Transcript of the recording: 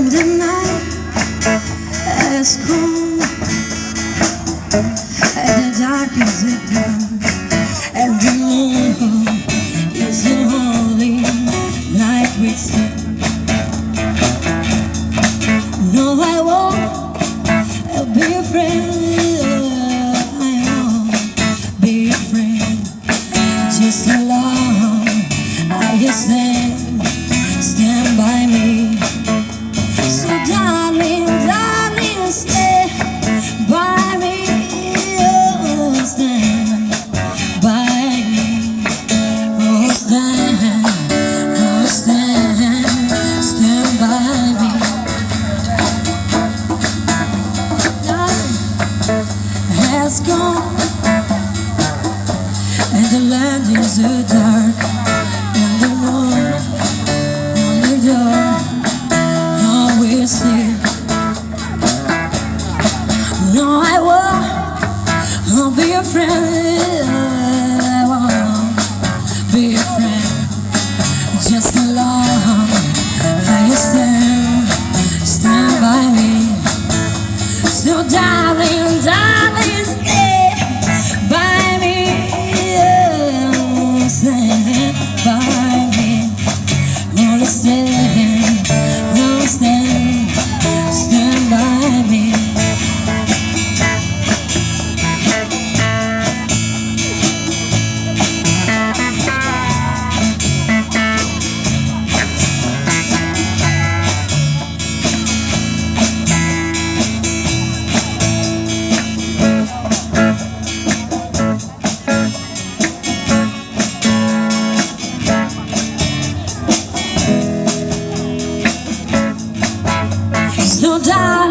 when the night has come and the dark is done and the moon is the only light we see. No, I won't be afraid. I won't be afraid. Just along I just stand by me. So darling, darling, stay by me. Oh, stand by me. Oh, stand by me. Night has gone and the land is dark and the moon on the door. No, I won't be a friend. I won't be a friend. Just along I stand by me. So darling, darling, stay by me. Oh, stand by me. Oh, stand by me. So darling,